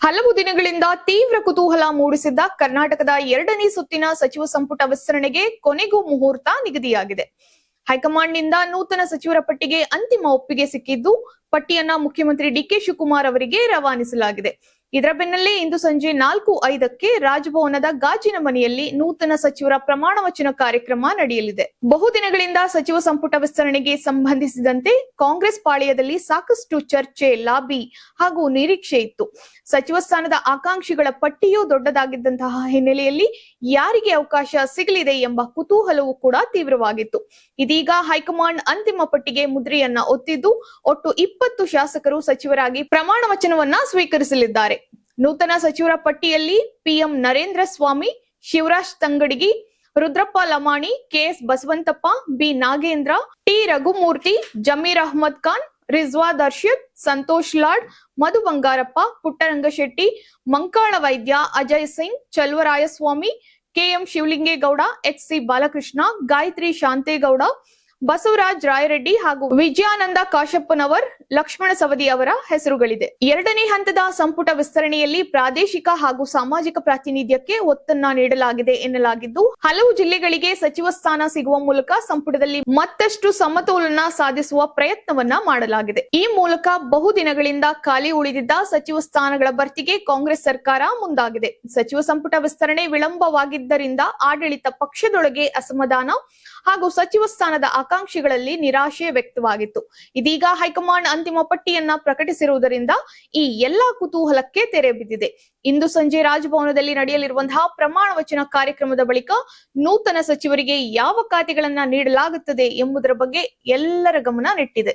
ಹಲವು ದಿನಗಳಿಂದ ತೀವ್ರ ಕುತೂಹಲ ಮೂಡಿಸಿದ್ದ ಕರ್ನಾಟಕದ 2ನೇ ಸುತ್ತಿನ ಸಚಿವ ಸಂಪುಟ ವಿಸ್ತರಣೆಗೆ ಕೊನೆಗೂ ಮುಹೂರ್ತ ನಿಗದಿಯಾಗಿದೆ. ಹೈಕಮಾಂಡ್ನಿಂದ ನೂತನ ಸಚಿವರ ಪಟ್ಟಿಗೆ ಅಂತಿಮ ಒಪ್ಪಿಗೆ ಸಿಕ್ಕಿದ್ದು, ಪಟ್ಟಿಯನ್ನ ಮುಖ್ಯಮಂತ್ರಿ ಡಿಕೆ ಶಿವಕುಮಾರ್ ಅವರಿಗೆ ರವಾನಿಸಲಾಗಿದೆ. ಇದರ ಬೆನ್ನಲ್ಲೇ ಇಂದು ಸಂಜೆ 4:05ಕ್ಕೆ ರಾಜಭವನದ ಗಾಜಿನ ಮನೆಯಲ್ಲಿ ನೂತನ ಸಚಿವರ ಪ್ರಮಾಣ ವಚನ ಕಾರ್ಯಕ್ರಮ ನಡೆಯಲಿದೆ. ಬಹುದಿನಗಳಿಂದ ಸಚಿವ ಸಂಪುಟ ವಿಸ್ತರಣೆಗೆ ಸಂಬಂಧಿಸಿದಂತೆ ಕಾಂಗ್ರೆಸ್ ಪಾಳೆಯದಲ್ಲಿ ಸಾಕಷ್ಟು ಚರ್ಚೆ, ಲಾಬಿ ಹಾಗೂ ನಿರೀಕ್ಷೆ ಇತ್ತು. ಸಚಿವ ಸ್ಥಾನದ ಆಕಾಂಕ್ಷಿಗಳ ಪಟ್ಟಿಯೂ ದೊಡ್ಡದಾಗಿದ್ದಂತಹ ಹಿನ್ನೆಲೆಯಲ್ಲಿ ಯಾರಿಗೆ ಅವಕಾಶ ಸಿಗಲಿದೆ ಎಂಬ ಕುತೂಹಲವೂ ಕೂಡ ತೀವ್ರವಾಗಿತ್ತು. ಇದೀಗ ಹೈಕಮಾಂಡ್ ಅಂತಿಮ ಪಟ್ಟಿಗೆ ಮುದ್ರೆಯನ್ನ ಒತ್ತಿದ್ದು, ಒಟ್ಟು 20 ಶಾಸಕರು ಸಚಿವರಾಗಿ ಪ್ರಮಾಣ ವಚನವನ್ನ ಸ್ವೀಕರಿಸಲಿದ್ದಾರೆ. ನೂತನ ಸಚಿವರ ಪಟ್ಟಿಯಲ್ಲಿ PM Narendra Swamy, Shivaraj Tangadagi, Rudrappa Lamani, KS Basavantappa, B Nagendra, T Raghumurthy, Zameer Ahmed Khan, Rizwan Arshad, Santosh Lad, Madhu Bangarappa, Puttarangashetty, Mankala Vaidya, Ajay Singh, Chaluvarayaswamy, KM Shivalingegowda, HC. Balakrishna, Gayathri Shanthegowda, Basavaraj Rayareddy ಹಾಗೂ ವಿಜಯಾನಂದ ಕಾಶಪ್ಪನವರ್, ಲಕ್ಷ್ಮಣ ಸವದಿ ಅವರ ಹೆಸರುಗಳಿದೆ. 2ನೇ ಹಂತದ ಸಂಪುಟ ವಿಸ್ತರಣೆಯಲ್ಲಿ ಪ್ರಾದೇಶಿಕ ಹಾಗೂ ಸಾಮಾಜಿಕ ಪ್ರಾತಿನಿಧ್ಯಕ್ಕೆ ಒತ್ತನ್ನ ನೀಡಲಾಗಿದೆ ಎನ್ನಲಾಗಿದ್ದು, ಹಲವು ಜಿಲ್ಲೆಗಳಿಗೆ ಸಚಿವ ಸ್ಥಾನ ಸಿಗುವ ಮೂಲಕ ಸಂಪುಟದಲ್ಲಿ ಮತ್ತಷ್ಟು ಸಮತೋಲನ ಸಾಧಿಸುವ ಪ್ರಯತ್ನವನ್ನ ಮಾಡಲಾಗಿದೆ. ಈ ಮೂಲಕ ಬಹುದಿನಗಳಿಂದ ಖಾಲಿ ಉಳಿದಿದ್ದ ಸಚಿವ ಸ್ಥಾನಗಳ ಭರ್ತಿಗೆ ಕಾಂಗ್ರೆಸ್ ಸರ್ಕಾರ ಮುಂದಾಗಿದೆ. ಸಚಿವ ಸಂಪುಟ ವಿಸ್ತರಣೆ ವಿಳಂಬವಾಗಿದ್ದರಿಂದ ಆಡಳಿತ ಪಕ್ಷದೊಳಗೆ ಅಸಮಾಧಾನ ಹಾಗೂ ಸಚಿವ ಸ್ಥಾನದ ಆಕಾಂಕ್ಷಿಗಳಲ್ಲಿ ನಿರಾಶೆ ವ್ಯಕ್ತವಾಗಿತ್ತು. ಇದೀಗ ಹೈಕಮಾಂಡ್ ಅಂತಿಮ ಪಟ್ಟಿಯನ್ನ ಪ್ರಕಟಿಸಿರುವುದರಿಂದ ಈ ಎಲ್ಲಾ ಕುತೂಹಲಕ್ಕೆ ತೆರೆ ಬಿದ್ದಿದೆ. ಇಂದು ಸಂಜೆ ರಾಜಭವನದಲ್ಲಿ ನಡೆಯಲಿರುವಂತಹ ಪ್ರಮಾಣ ವಚನ ಕಾರ್ಯಕ್ರಮದ ಬಳಿಕ ನೂತನ ಸಚಿವರಿಗೆ ಯಾವ ಖಾತೆಗಳನ್ನ ನೀಡಲಾಗುತ್ತದೆ ಎಂಬುದರ ಬಗ್ಗೆ ಎಲ್ಲರ ಗಮನ ನೆಟ್ಟಿದೆ.